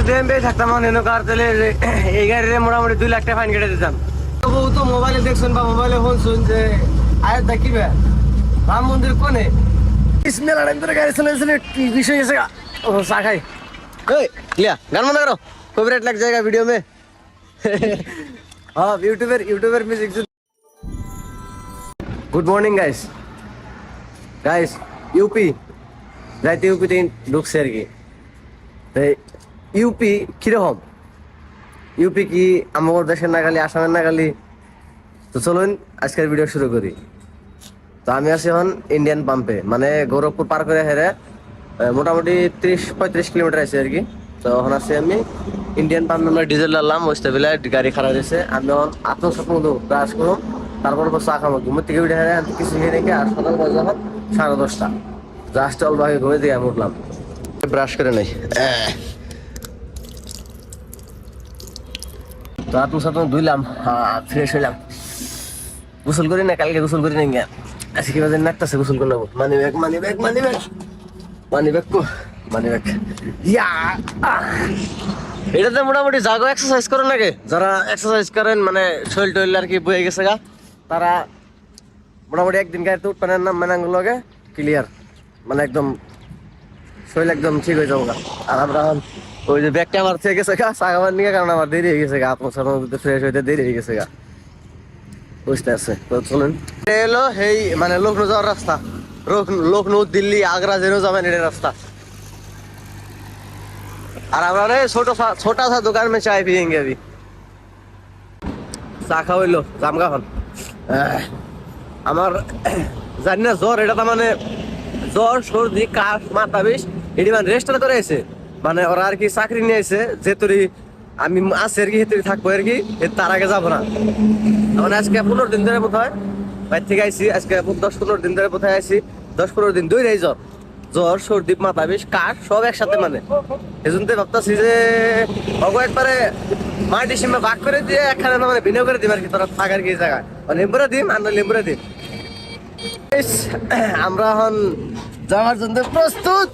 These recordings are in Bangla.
যদি আমি থাকতাম কার তাহলে এই গাড়িতে মোটামুটি 2 লাখ টাকা ফাইন কেটে দিতাম। তবু তো মোবাইলে দেখছেন বা মোবাইলে শুনছেন যে আয়াত দেখিবে রাম মন্দির কোনে গাড়ি চলেছিল কি বিষয় এসে ও চা খাই लिया गान बंद करो कॉपीराइट लग जाएगा वीडियो में। हाँ YouTuber music. Good morning guys UP যাইতে ইউপিতে ঢুকছে আর কি। ইউপি কিরকম, ইউপি কি আমাদের দেশের নাগালি আসামের নাগালি? তো চলুন আজকের ভিডিও শুরু করি। তো আমি আছি এখন ইন্ডিয়ান পাম্পে, মানে গৌরবপুর পার করে হেরে মোটামুটি 30-35 কিলোমিটার আছে আর কি। তো এখন আছি আমি ইন্ডিয়ান পাম্পে, আমরা ডিজেল ডাললাম ওই বেলায় গাড়ি খারাপ হয়েছে। আমি এখন আত্মসপন ব্রাশ করুন, তারপর চা খাবো। ঘুমের থেকে উঠে হেরে কিছু খেয়ে রেখে আর সকাল বাজে এখন 10:30। জাস্ট অল্প আগে ঘুমে দিয়ে আমি উঠলাম, ব্রাশ করে নেই। তো আত্মসপন ধুইলাম, ফ্রেশ হইলাম। গোসল করি না, কালকে গোসল করি না। আজকে কি বাজে নাকতেছে, গোসল করে নেবো। মানি ব্যাগ ইয়া। এটাতে মোটামুটি জাগো এক্সারসাইজ করেন নাকি, যারা এক্সারসাইজ করেন মানে শরীর টরীর আর কি বয়ে গেছে গা, তারা মোটামুটি একদিন গাড়িতে উঠপানের নাম মানাগুলোকে ক্লিয়ার, মানে একদম শরীর একদম ঠিক হয়ে যাবো গা। আর আমরা ওই যে ব্যাগটা আমার থেকে গেছে গা চাকাবার নিয়ে, কারণ আমার দেরি হয়ে গেছে গা, আত্মসার ফ্রেশ হইতে দেরি হয়ে গেছে গা, বুঝতে আছে। তো চলুন, এলো এই মানে লখনৌ যাওয়ার রাস্তা, লখনৌ দিল্লি আগ্রা যেন যাবেন এটা রাস্তা। আর আমরা छोटा सा दुकान में चाय पियेंगे अभी। চা খাওয়াইলো জামগা খান। আমার জানি না জ্বর, এটা তো মানে জ্বর সর্দি কাশ মাথা বিষ এটি মানে রেজিস্টার করে আছে, মানে ওরা আর কি চাকরি নিয়ে আছে যে তোর আমি আছে আর কি হেতরি থাকবো আর কি, তার আগে যাবো না। মানে আজকে 15 দিন ধরে বোধ হয় বাইর থেকে আইসি, আজকে 10-15 দিন ধরে কোথায় আইসি, 10-15 দিন দুই জ্বর সর্দি মাথা বিষ কাশ সব একসাথে, মানে এজন্য ভাবতেছি যে একবারে মাটি সীমা ভাগ করে দিয়ে একখানে মানে বিনিয়োগ করে দিম আর কি, তোরা থাকার কি জায়গায় লেম্বুরা দিম আর লেম্বুরা দিম। আমরা এখন যাওয়ার জন্য প্রস্তুত।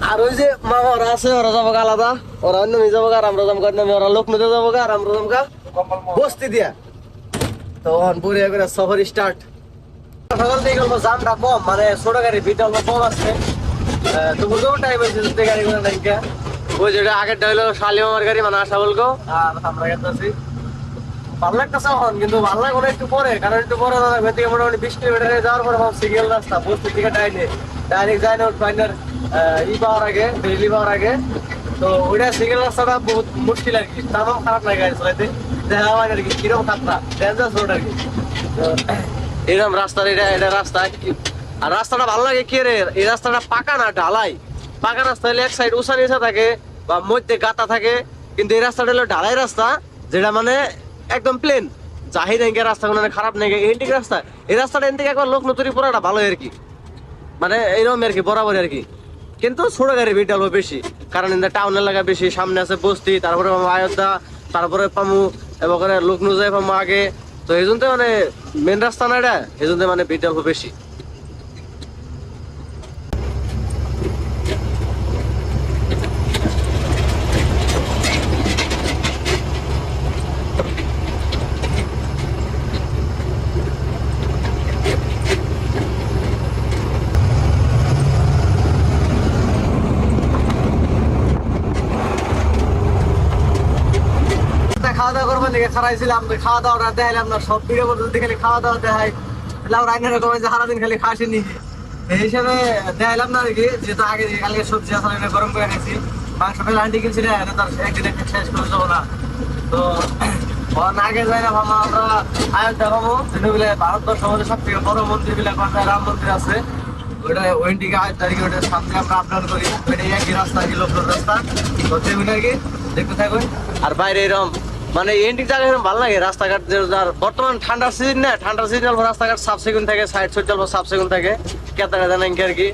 আর ওই যে মা ওরা আছে, ওরা যাবো আলাদা, ওরা অন্য নিয়ে যাবো আর আমরা যাবো ওরা লখনৌতে যাবো আর আমরা যাবো বস্তি দিয়া। তো এখন বুড়িয়া করে সফর স্টার্ট। সকাল থেকে গেল জামটা কম, মানে ছোট গাড়ি ভিড়টা অল্প কম আসছে। তো বুঝতেও টাইম হয়েছে যদি গাড়ি করে নাই। ওই যেটা আগেরটা হইলো শালিম আমার গাড়ি, মানে আশা বলবো। আর আমরা গেছি ভালো লাগতেছে এখন, কিন্তু ভালো লাগে একটু পরে, কারণ একটু পরে থেকে মোটামুটি 20 কিলোমিটারে যাওয়ার পরে সিঙ্গেল রাস্তা বস্তি থেকে ডাইরেক্ট যায় না ফাইনাল পাওয়ার আগে, দিল্লি পাওয়ার আগে। তো ওইটা সিঙ্গেল রাস্তাটা বহুত মুশকিল আর কি, তেমন খারাপ লাগে গাড়ি চালাইতে, দেখা হয় আর কি কিরকম খাতরা ডেঞ্জারাস রোড আর কি। এরকম রাস্তা, এটা রাস্তা। আর রাস্তাটা ভালো লাগে কি রে, এই রাস্তাটা পাকা না ঢালাই। পাকা রাস্তা হলে এক সাইড উঁচা নিচা থাকে বা মধ্যে গাতা থাকে, কিন্তু এই রাস্তাটা হলো ঢালাই রাস্তা, যেটা মানে একদম প্লেন জাহির নেই রাস্তা, কোনো খারাপ নেই এন্টিক রাস্তা। এই রাস্তাটা এন থেকে একবার লখনৌ পুরাটা ভালো আর কি, মানে এইরকম আর কি বরাবর আর কি। কিন্তু ছোট গাড়ি ভিড় হলো বেশি, কারণ টাউন এলাকা বেশি, সামনে আছে বস্তি, তারপরে অযোধ্যা, তারপরে পামু এবং লখনৌ যাই পামু আগে। তো এই জন্য মানে মেন রাস্তা না এটা, এই জন্য মানে ভিড় হলো বেশি। খাওয়া দাওয়া করবেন দেখে খারাইছিলাম, খাওয়া দাওয়াটা দেখাইলাম না, সব ভিডিও করতে খালি খাওয়া দাওয়া দেখাই রান্নার রকম সারাদিন খালি খাসিনি এই হিসাবে দেখাইলাম না আর কি। যেহেতু আগে কালকে সবজি আসলে গরম করে খাইছি, মাংস ফেলে আন্টি কিনছি না, তার একদিন একটা শেষ করে যাবো না। তো আগে যাই না ভাবো আমরা আয়োধ্যা ভাবো, যেগুলো ভারতবর্ষ মধ্যে সব থেকে বড় মন্দির গুলা রাম মন্দির আছে, ওইটা ওইদিকে আয়োধ্যা আর কি, ওইটার সামনে আমরা আপডাউন করি। ওইটা একই রাস্তা আর কি, লখনৌ রাস্তা, তো সেগুলো আর কি দেখতে থাকুন। আর বাইরে এরকম মানে এন্টিক জায়গা এরকম ভালো লাগে রাস্তাঘাট। বর্তমান ঠান্ডার সিজন না, ঠান্ডার সিজন রাস্তাঘাট সাফ সিকুন থাকে, সাইড সুইড সাফ সিকুন থাকে, কেতা জানেন আর কি,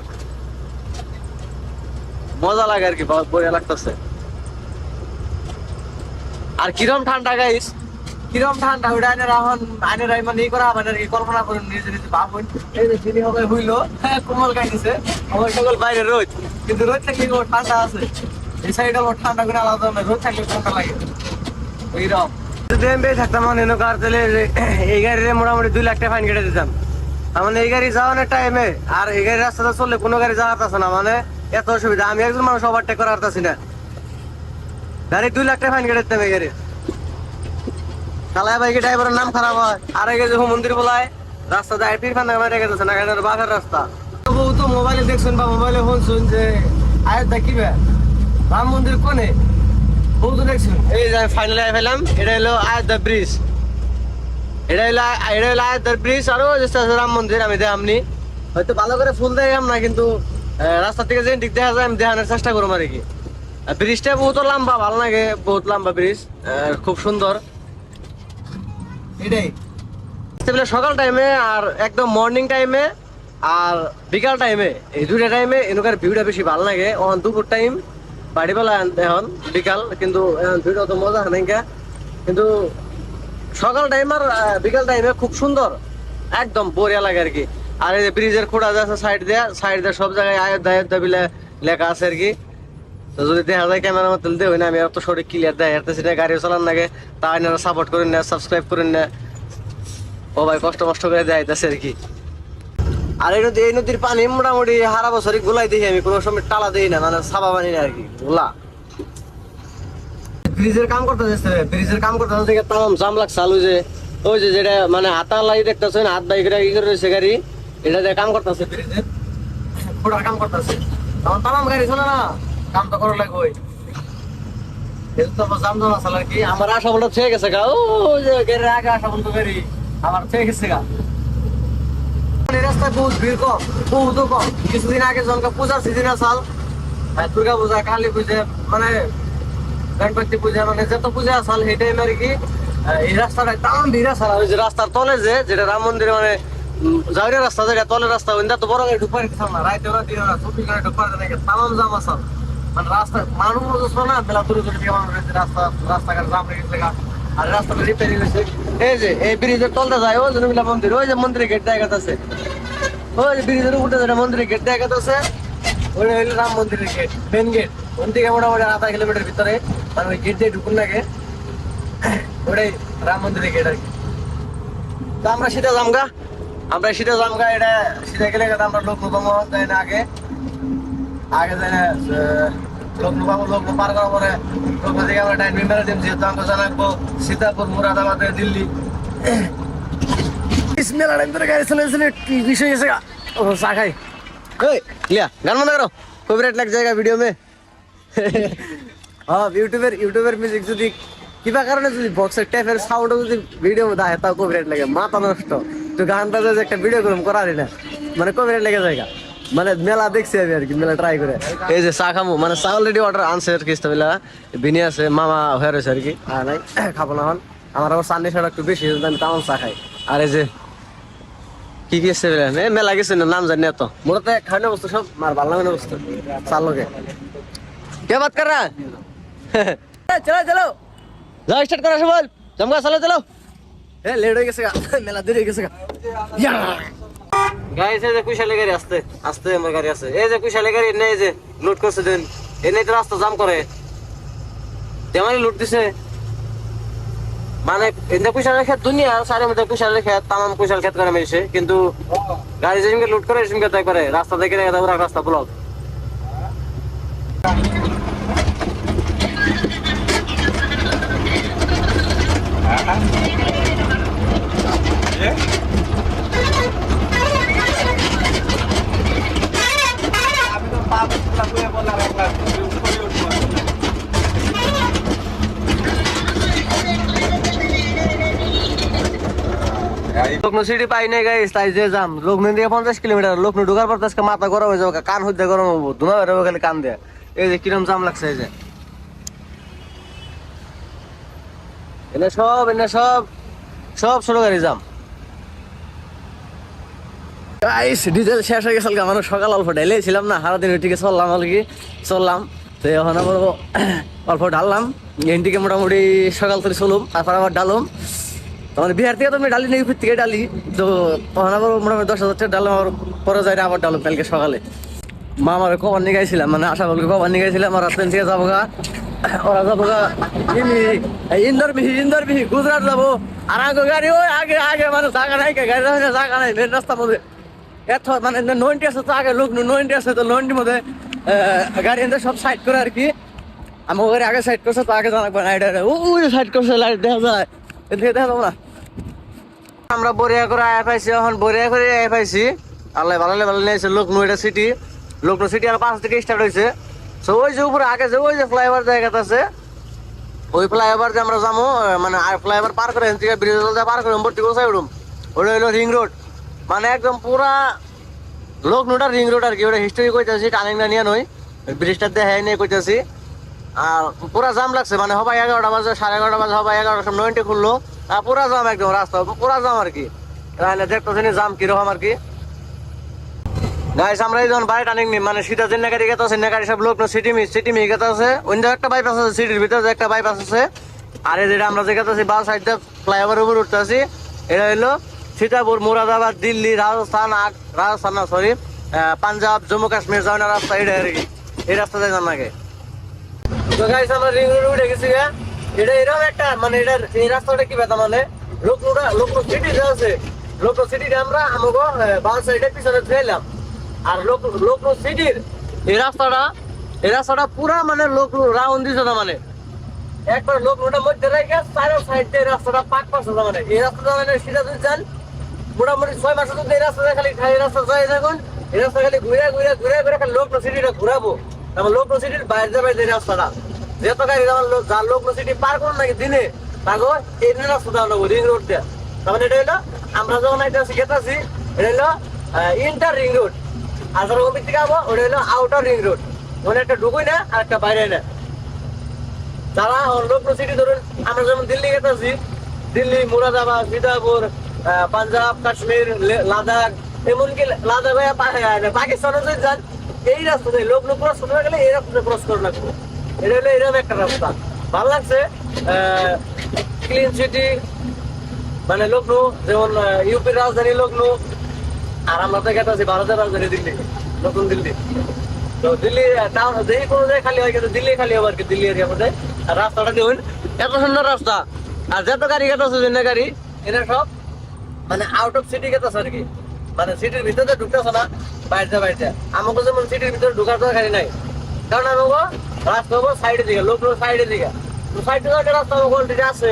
মজা লাগে আর কি, বড়িয়া লাগতেছে। আর কিরম ঠান্ডা গাইস, কিরম ঠান্ডা ওইটা আইনের মানে ই করা হবে আর কি, কল্পনা করুন নিজে নিজে ভাবুন। এই যে চিনি হবে হইলো কোমল খাইতেছে, আমার সকল বাইরে রোদ, কিন্তু রোদ থেকে ঠান্ডা আছে। এই সাইডে ঠান্ডা করে আলাদা রোদ থাকলে ঠান্ডা লাগে ওইরকম। যদি আমি বেশি থাকতাম মনে কার তাহলে এই গাড়িতে মোটামুটি 2 লাখ টাকা ফাইন কেটে দিতাম। মানে এই গাড়ি যাওয়ানোর টাইমে আর এই গাড়ি রাস্তাটা চললে কোনো গাড়ি যাওয়ার আছে না, মানে এত অসুবিধা। আমি একজন মানুষ ওভারটেক করার পারতাছি না, গাড়ি 2 লাখ টাকা ফাইন কেটে দিতাম এই গাড়ি। চালায় বাইকে ড্রাইভারের নাম খারাপ হয়। আর এই যে মন্দির বলায় রাস্তা যায় ফির ফান্না মারে গেছে না, গাড়ির বাঘের রাস্তা। বউ তো মোবাইলে দেখছেন বা মোবাইলে শুনছেন যে আয়াত দেখিবে রাম মন্দির কোনে, বউ তো দেখছেন। এই যে ফাইনালি আই ফেলাম, এটা হলো আয়াত ব্রিজ, এটা হলো আয়াত ব্রিজ। আরো রাম মন্দির আমি দেখামনি, হয়তো ভালো করে ফুল দেখাম না, কিন্তু রাস্তা থেকে যে দিক দেখা যায় আমি দেখানোর চেষ্টা করবো আর কি। ব্রিজটা বহুত লম্বা, ভালো লাগে, বহুত লম্বা ব্রিজ, খুব সুন্দর। এটাই সকাল টাইমে আর একদম মর্নিং টাইমে আর বিকাল টাইমে, এই দুইটা টাইমে এনকার ভিউটা বেশি ভালো লাগে। এখন দুপুর টাইম বাড়ি বেলা এখন বিকাল, কিন্তু ভিউটা তো মজা হয় না, কিন্তু সকাল টাইম আর বিকাল টাইমে খুব সুন্দর, একদম বড়িয়া লাগে আর কি। আর এই যে ব্রিজের খোঁড়া আছে সাইড দিয়ে সব জায়গায় আয়োধ্যা বিলে লেখা আছে আর কি। তো যদি দেখা যায় ক্যামেরা মতো তুলতে হয় না, আমি এত সঠিক ক্লিয়ার দেয় সেটা গাড়ি চালান লাগে, তা আপনারা সাপোর্ট করেন না, সাবস্ক্রাইব করেন না, ও ভাই কষ্ট করে দেখাইতেছে আর কি। আর এই নদীর পানি মোটামুটি সারা বছরই গোলাই দেখি আমি, কোনো সময় টালা দিই না, মানে সাবা পানি না আর কি, গোলা। ব্রিজের কাম করতে দেখে তাম জাম লাগছে। আলু যে ওই যে যেটা মানে হাতা লাই দেখতেছে না, হাত বাইক ই করে রয়েছে গাড়ি, এটা দিয়ে কাম করতেছে, ব্রিজের খোঁড়ার কাম করতেছে। তখন তাম গাড়ি চলে না, কাম তো করা লাগবে ওই জাম আছে আর কি। আমার আশা বলটা থেকে গেছে গা, ওই যে গাড়ির আগে আশা বলতো গাড়ি আমার থেকে গেছে গা। রাস্তায় বহুত ভিড় কম, বহুত কম। কিছুদিন আগে যখন পূজার সিজন আসাল, দুর্গা পূজা, কালী পূজা, মানে গণপতি পূজা, মানে যত পূজা আসাল সেই টাইম আর কি এই রাস্তাটা তেমন ভিড় আসাল। ওই যে রাস্তার তলে যেটা রাম মন্দির মানে যাওয়ার রাস্তা, যেটা তলের রাস্তা, ওই তো বড় গাড়ি ঢুকতে দিতাম না, রাইতে ওরা দিয়ে ওরা চব্বিশ ঘন্টা ঢুকতে দেয়, তেমন জাম আসাল। মানে রাস্তা মানুষ বুঝছো না, মেলা দূরে রাস্তাঘাট জাম লেগে গেছে। আর রাস্তাটা রিপেয়ারিং হয়েছে, এই যে এই ব্রিজের তলটা যায় ওই যে নবিলা মন্দির, ওই যে মন্দিরের গেট দেখা যাচ্ছে, ওই যে ব্রিজের উপরে যেটা মন্দিরের গেট দেখা যাচ্ছে, ওই হইলো রাম মন্দিরের গেট, মেন গেট। ওন থেকে মোটামুটি 0.5 কিলোমিটার ভিতরে, মানে ওই গেট দিয়ে ঢুকুন লাগে, ওটাই রাম মন্দিরের গেট আর কি। তো আমরা সিধা জামগা, এটা সিধা গেলে আমরা লোকনুবাম যাই না, আগে যাই না লোকনুবাম, লোকনু পার করার পরে লোকনু থেকে আমরা ডাইন মেরে দিন, যেহেতু আমরা জানাবো সীতাপুর, মুরাদাবাদ, দিল্লি। মেলা টাইম ধরে গাড়ি চলেছিল, কি বিষয় গেছে ও চা খাই। लिया गान बंद करो, कॉपीराइट लग जाएगा वीडियो में। हाँ यूट्यूबर म्यूजिक যদি কিবা কারণে যদি বক্সের ট্যাপের সাউন্ড যদি ভিডিও মধ্যে আয় তাও কপিরাইট লাগে, মাথা নষ্ট। তো গান বাজে যে একটা ভিডিও করুম করারি না, মানে কপিরাইট লেগে যায়। মানে মেলা দেখছি আমি আর কি, মেলা ট্রাই করে। এই যে চা খামু, মানে চা অলরেডি অর্ডার আনছে আর কি, ইস্তাবিল্লা বিনি আছে, মামা হয়ে রয়েছে আর কি। আর নাই খাবো না এখন, আমার আবার চান্দি সারা একটু বেশি, আমি তেমন চা খাই। আর এই যে কি কি আছে মেলা গেছে না, নাম জানি না তো, মোটাতে খাওয়ানো বস্তু সব মার ভালো লাগে বস্তু চার লোকে। কে বাত কর রা চলো চলো যাও, স্টার্ট করা সবাই, জমকা চলো চলো। এ লেট হয়ে গেছে, মেলা দেরি হয়ে গেছে। গাইস এই যে কুশালে গাড়ি আসতে আসতে আমার গাড়ি আছে, এই যে কুশালে গাড়ি নেই, যে লুট করছে দেন, এনে তো রাস্তা জাম করে, তেমানি লুট দিছে। মানে এনে কুশালের ক্ষেত দুনিয়া সারে মধ্যে কুশালের ক্ষেত, তামাম কুশাল ক্ষেত করে মেরেছে, কিন্তু গাড়ি যেদিনকে লুট করে সেদিনকে তাই করে, রাস্তা দেখে পুরো রাস্তা ব্লক। লখনৌ সিটি পাই নাই গাইস, তাই যে যাম লখনৌ থেকে 50 কিলোমিটার, লখনৌ ঢোকার পর আজকে মাথা গরম হয়ে যাবে, কান হইতে গরম হবো, ধোঁয়া বেরোবে খালি কান দিয়ে। এই যে কিরম জাম লাগছে, এই যে এনে সব ছোট গাড়ি জাম। গাইস ডিজেল শেষ হয়ে গেছে, মানুষ সকাল অল্প ঢাইলেছিলাম না, সারাদিন ওইটিকে চললাম আর কি, তো এখন আবার অল্প ঢাললাম, এনটিকে মোটামুটি সকাল থেকে চলুম, তারপর আবার ডালুম। মানে বিহার থেকে তো আমি ডালি নেই, থেকে ডালি, তো তখন আবার মোটামুটি 10,000 টাকা ডাললাম, আবার পরে যাই আবার ডালুম কালকে সকালে। মামারে কবার নিয়ে গেছিলাম, মানে আশা বলকে কবার নিয়ে গেছিলাম। ওরা ট্রেন থেকে যাবো গা, ওরা যাবো গা ইন্দর বিহি গুজরাট যাবো। আর আগে গাড়ি ওই আগে আগে মানে জায়গা নাই, গাড়ি জায়গা নাই মেন রাস্তার মধ্যে। এত মানে নয়নটি আছে তো আগে লোক নয়নটি আছে, তো নয়নটির মধ্যে গাড়ি এনে সব সাইড করে আর কি। আমার গাড়ি আগে সাইড করছে, তো আগে জানাবো না, এটা ওই সাইড করছে, লাইট দেখা যায়, এদিকে দেখা যাবো না। আমরা বরিয়া করে আয়া পাইছি, এখন বরিয়া করে আয়া পাইছি। আল্লাহ ভালো ভালো নিয়েছে লখনৌ, এটা সিটি, লখনৌ সিটি আর 5 থেকে স্টার্ট হয়েছে। তো ওই যে উপরে আগে যে ওই যে ফ্লাইওভার জায়গাটা আছে, ওই ফ্লাইওভার যে আমরা যাবো, মানে ফ্লাইওভার পার করে ব্রিজ পার করে ভর্তি করে উঠুম। ওটা হইলো রিং রোড, মানে একদম পুরা লখনৌটা রিং রোড আর কি। ওটা হিস্টোরি কইতেছি, টার্নিংটা নিয়ে নই, ব্রিজটা দেখাই নিয়ে কইতেছি। আর পুরা জাম লাগছে, মানে সবাই 11টা বাজে, 11:30 বাজে, সবাই 11টার সময় 90 খুললো। আর পুরা জাম, একদম রাস্তা পুরা জাম আর কি। তাহলে দেখতেছি জাম কিরকম আর কি। গাইস আমরা এই যখন বাড়ি টার্নিং নি, মানে সিধা যে গাড়ি গেতে আছে, গাড়ি সব লখনৌ সিটি মি গেতে আছে। অন্য একটা বাইপাস আছে, সিটির ভিতরে একটা বাইপাস আছে। আর এই যেটা আমরা যে গেতে আছি বাস সাইডে ফ্লাইওভার উপর উঠতে আছি, এটা হইলো সীতাপুর, মুরাদাবাদ, দিল্লি, রাজস্থান না সরি, পাঞ্জাব, জম্মু কাশ্মীর যাওয়ার রাস্তা, এটা আর কি। এই রাস্তা যায় জানাকে। তো গাইস আমরা রিং রোড উঠে গেছি। এটা এরকম একটা, মানে এটার এই রাস্তাটা কি ব্যাপার, মানে লখনৌ সিটি যে আছে, লখনৌ সিটিতে আমরা আমাকে বাস সাইডে পিছনে ফেলাম। আর লখনৌ সিটির এই রাস্তাটা পুরা মানে লখনৌ রাউন্ড দিছে না, মানে একবার লখনৌটার মধ্যে রেখে চার সাইড দিয়ে রাস্তাটা পাক পাচ্ছে না। মানে এই রাস্তাটা মানে সিধা যদি যান মোটামুটি 6 মাসের মধ্যে এই রাস্তাটা খালি রাস্তা যায় দেখুন, এই রাস্তা খালি ঘুরে ঘুরে ঘুরে ঘুরে খালি লখনৌ সিটিটা ঘুরাবো। তারপর লখনৌ সিটির বাইরে বাইরে এই রাস্তাটা যেত গাড়ি যার লখনৌ সিটি পার করুন নাকি দিনে তাগো এই রাস্তাটা হলো রিং রোড দেয়া। তারপরে এটা হলো আমরা যখন এটা গেতাছি, এটা হলো ইন্টার রিং রোড। আর যারা ওদিক থেকে আবো ওটা হলো আউটার রিং রোড, মানে একটা ঢুকুই না আর একটা বাইরে না। যারা লখনৌ সিটি ধরুন, আমরা যেমন দিল্লি গেতেছি, দিল্লি, মুরাদাবাদ, সীতাপুর, পাঞ্জাব, কাশ্মীর, লাদাখ, এমনকি লাদাখ হয়ে পাকিস্তানও যদি যান, এই রাস্তাতে লখনৌ ক্রস করতে গেলে এই রাস্তাতে ক্রস করে লাগবে। এটা হলো এরকম একটা রাস্তা। ভালো লাগছে, ক্লিন সিটি, মানে লখনৌ যেমন ইউপির রাজধানী লখনৌ। আর আমরা তো গেতেছি ভারতের রাজধানী দিল্লি, নতুন দিল্লি। তো দিল্লি টাউন যেই কোনো জায়গায় খালি হয়, কিন্তু দিল্লি খালি হবে আর কি, দিল্লি এরিয়ার মধ্যে। আর রাস্তাটা দেখুন এত সুন্দর রাস্তা। আর যত গাড়ি গেতেছে যে গাড়ি, এটা সব মানে আউট অফ সিটি গেতেছে আর কি, মানে সিটির ভিতরে ঢুকতেছে না, বাইরে বাইরে। আমাকে যেমন সিটির ভিতরে ঢুকার দরকারই নাই, কারণ আমাকে রাস্তা হবো সাইডের দিকে, লখনৌ সাইডের দিকে। তো সাইডে রাস্তা আমাকে অলরেডি আছে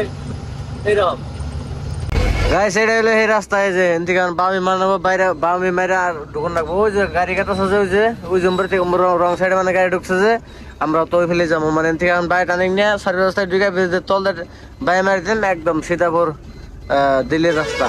এইরকম। গাইস এটা হলো এই রাস্তায় যে এদিকে বামি মানাবো, বাইরে বামি মেরে আর ঢুকুন রাখবো। ওই যে গাড়ি কাটাছে যে ওই জম্বর থেকে রং সাইডে মানে গাড়ি ঢুকছে যে, আমরা তো ওই ফেলে যাবো। মানে এদিকে এখন বাইরে টানিং নিয়ে সারি রাস্তায় ঢুকে তলদের বাইরে মারি দিলাম, একদম সীতাপুর দিল্লির রাস্তা।